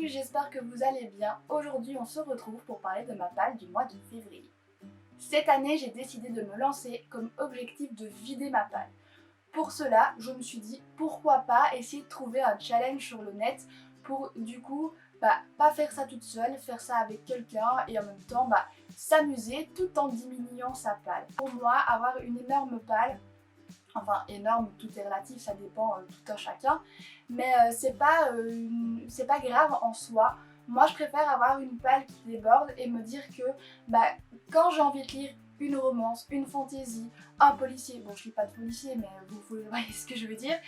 salut, j'espère que vous allez bien. Aujourd'hui, on se retrouve pour parler de ma palle du mois de février. Cette année, j'ai décidé de me lancer comme objectif de vider ma palle. Pour cela, je me suis dit pourquoi pas essayer de trouver un challenge sur le net pour du coup pas faire ça toute seule, faire ça avec quelqu'un et en même temps s'amuser tout en diminuant sa palle. Pour moi, avoir une énorme palle, enfin énorme, tout est relatif, ça dépend tout un chacun, mais c'est pas grave en soi. Moi je préfère avoir une palle qui déborde et me dire que quand j'ai envie de lire une romance, une fantaisie, un policier, bon je lis pas de policier mais vous voyez ce que je veux dire,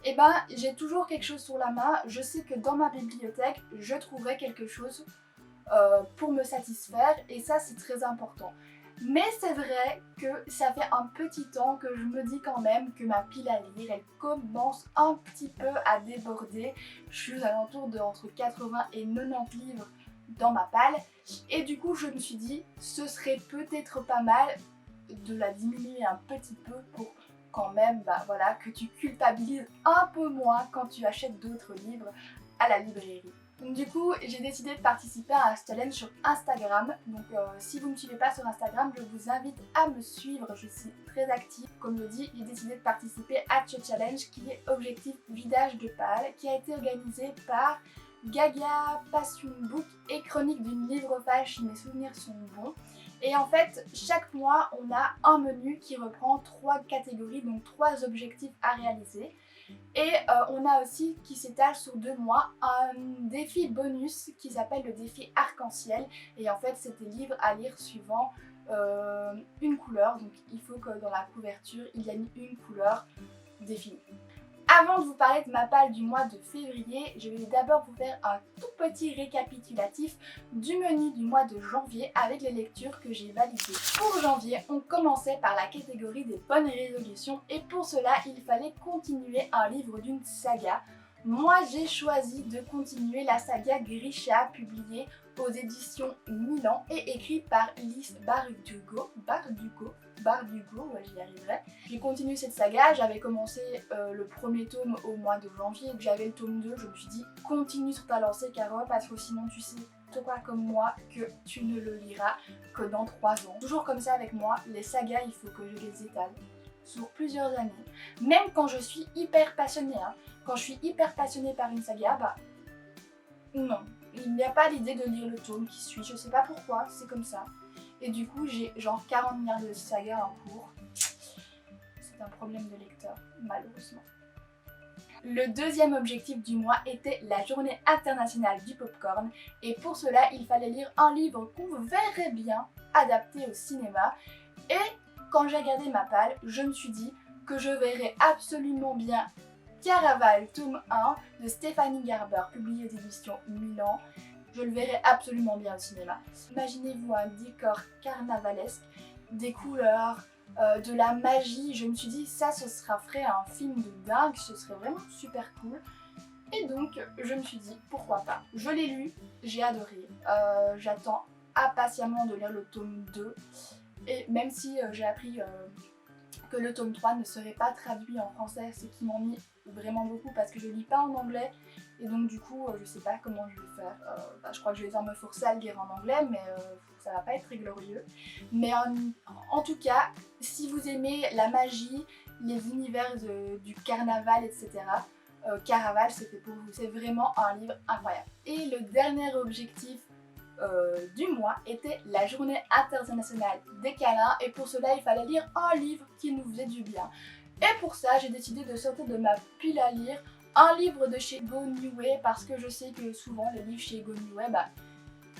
et j'ai toujours quelque chose sur la main. Je sais que dans ma bibliothèque je trouverai quelque chose pour me satisfaire et ça c'est très important. Mais c'est vrai que ça fait un petit temps que je me dis quand même que ma pile à lire, elle commence un petit peu à déborder. Je suis aux alentours de entre 80 et 90 livres dans ma palle. Et du coup, je me suis dit, ce serait peut-être pas mal de la diminuer un petit peu pour quand même que tu culpabilises un peu moins quand tu achètes d'autres livres à la librairie. Du coup, j'ai décidé de participer à un challenge sur Instagram. Donc si vous ne me suivez pas sur Instagram, je vous invite à me suivre. Je suis très active. Comme je dis, j'ai décidé de participer à ce challenge qui est objectif vidage de palle, qui a été organisé par Gaga, Passion Book et Chronique d'une livrophage si mes souvenirs sont bons. Et en fait, chaque mois, on a un menu qui reprend 3 catégories, donc 3 objectifs à réaliser. Et on a aussi, qui s'étale sur 2 mois, un défi bonus qui s'appelle le défi arc-en-ciel. Et en fait, c'est des livres à lire suivant une couleur. Donc il faut que dans la couverture, il y ait une couleur définie. Avant de vous parler de ma palle du mois de février, je vais d'abord vous faire un tout petit récapitulatif du menu du mois de janvier avec les lectures que j'ai validées. Pour janvier, on commençait par la catégorie des bonnes résolutions et pour cela, il fallait continuer un livre d'une saga. Moi, j'ai choisi de continuer la saga Grisha, publiée aux éditions Milan et écrite par Lise Bardugo, ouais j'y arriverai. J'ai continué cette saga, j'avais commencé le premier tome au mois de janvier, et que j'avais le tome 2, je me suis dit continue sur ta lancée Carole parce que sinon tu sais, toi comme moi, que tu ne le liras que dans 3 ans. Toujours comme ça avec moi, les sagas il faut que je les étale sur plusieurs années, même quand je suis hyper passionnée. Quand je suis hyper passionnée par une saga, non, il n'y a pas l'idée de lire le tome qui suit, je sais pas pourquoi, c'est comme ça. Et du coup, j'ai genre 40 milliards de sagas en cours. C'est un problème de lecteur, malheureusement. Le deuxième objectif du mois était la journée internationale du popcorn. Et pour cela, il fallait lire un livre qu'on verrait bien adapté au cinéma. Et quand j'ai regardé ma palle, je me suis dit que je verrais absolument bien Caraval, tome 1 de Stéphanie Garber, publié aux éditions Milan. Je le verrais absolument bien au cinéma. Imaginez-vous un décor carnavalesque, des couleurs, de la magie. Je me suis dit ça, ce sera ferait un film de dingue, ce serait vraiment super cool. Et donc je me suis dit pourquoi pas. Je l'ai lu, j'ai adoré. J'attends impatiemment de lire le tome 2. Et même si j'ai appris que le tome 3 ne serait pas traduit en français, ce qui m'ennuie vraiment beaucoup parce que je lis pas en anglais et donc du coup je sais pas comment je vais faire. Je crois que je vais devoir me forcer à le lire en anglais mais ça va pas être très glorieux. Mais en tout cas, si vous aimez la magie, les univers du carnaval, etc. Caraval, c'est fait pour vous, c'est vraiment un livre incroyable. Et le dernier objectif du mois était la journée internationale des câlins et pour cela il fallait lire un livre qui nous faisait du bien. Et pour ça j'ai décidé de sortir de ma pile à lire un livre de chez Go Niue parce que je sais que souvent les livres chez Go Niue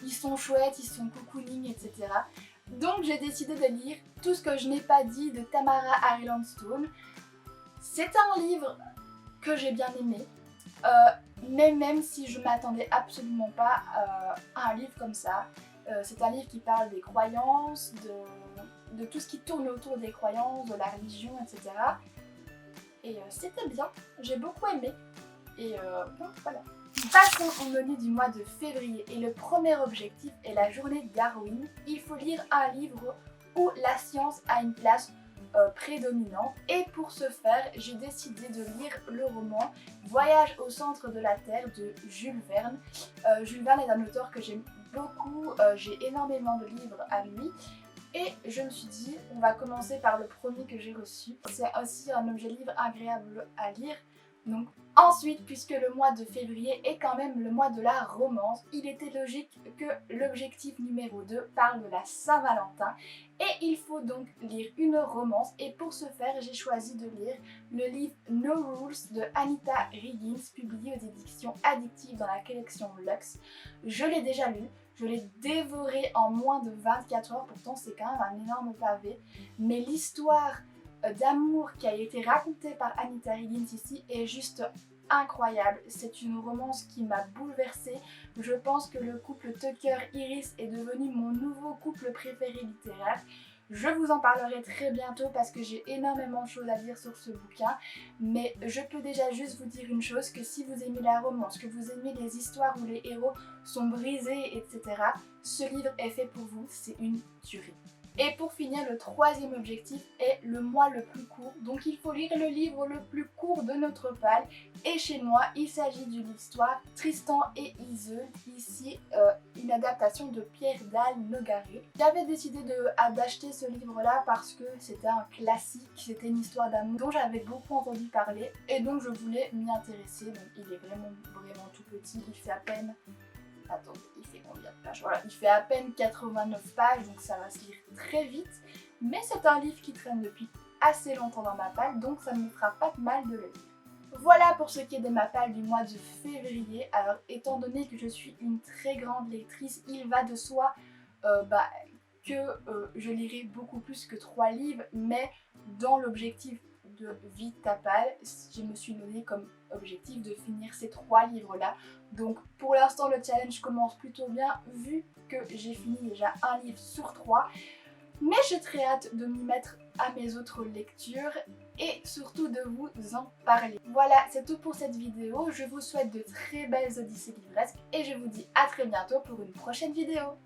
ils sont chouettes, ils sont cocooning, etc. Donc j'ai décidé de lire Tout ce que je n'ai pas dit de Tamara Harry-Landstone. C'est un livre que j'ai bien aimé. Mais même si je m'attendais absolument pas à un livre comme ça, c'est un livre qui parle des croyances, de tout ce qui tourne autour des croyances, de la religion, etc. Et c'était bien, j'ai beaucoup aimé. Et donc voilà. Passons au menu du mois de février et le premier objectif est la journée Darwin. Il faut lire un livre où la science a une place prédominante. Et pour ce faire, j'ai décidé de lire le roman Voyage au centre de la Terre de Jules Verne. Jules Verne est un auteur que j'aime beaucoup, j'ai énormément de livres à lui. Et je me suis dit, on va commencer par le premier que j'ai reçu. C'est aussi un objet livre agréable à lire. Donc ensuite, puisque le mois de février est quand même le mois de la romance, il était logique que l'objectif numéro 2 parle de la Saint-Valentin. Et il faut donc lire une romance. Et pour ce faire, j'ai choisi de lire le livre No Rules de Anita Higgins, publié aux éditions Addictive dans la collection Luxe. Je l'ai déjà lu. Je l'ai dévoré en moins de 24 heures, pourtant c'est quand même un énorme pavé. Mais l'histoire d'amour qui a été racontée par Anita Higgins ici est juste incroyable. C'est une romance qui m'a bouleversée. Je pense que le couple Tucker-Iris est devenu mon nouveau couple préféré littéraire. Je vous en parlerai très bientôt parce que j'ai énormément de choses à dire sur ce bouquin, mais je peux déjà juste vous dire une chose, que si vous aimez la romance, que vous aimez les histoires où les héros sont brisés, etc., ce livre est fait pour vous, c'est une tuerie. Et pour finir, le troisième objectif est le mois le plus court. Donc il faut lire le livre le plus court de notre pal. Et chez moi, il s'agit d'une histoire Tristan et Iseult. Ici, une adaptation de Pierre Dalle Nogaret. J'avais décidé d'acheter ce livre-là parce que c'était un classique. C'était une histoire d'amour dont j'avais beaucoup entendu parler. Et donc je voulais m'y intéresser. Donc il est vraiment tout petit. Il fait à peine... Attendez, il fait combien de pages? Voilà, il fait à peine 89 pages, donc ça va se lire très vite. Mais c'est un livre qui traîne depuis assez longtemps dans ma palle, donc ça ne me fera pas de mal de le lire. Voilà pour ce qui est de ma palle du mois de février. Alors, étant donné que je suis une très grande lectrice, il va de soi que je lirai beaucoup plus que 3 livres, mais dans l'objectif de Vide ta palle, je me suis donné comme objectif de finir ces 3 livres là. Donc pour l'instant le challenge commence plutôt bien vu que j'ai fini déjà un livre sur 3. Mais j'ai très hâte de m'y mettre à mes autres lectures et surtout de vous en parler. Voilà, c'est tout pour cette vidéo. Je vous souhaite de très belles odyssées livresques et je vous dis à très bientôt pour une prochaine vidéo.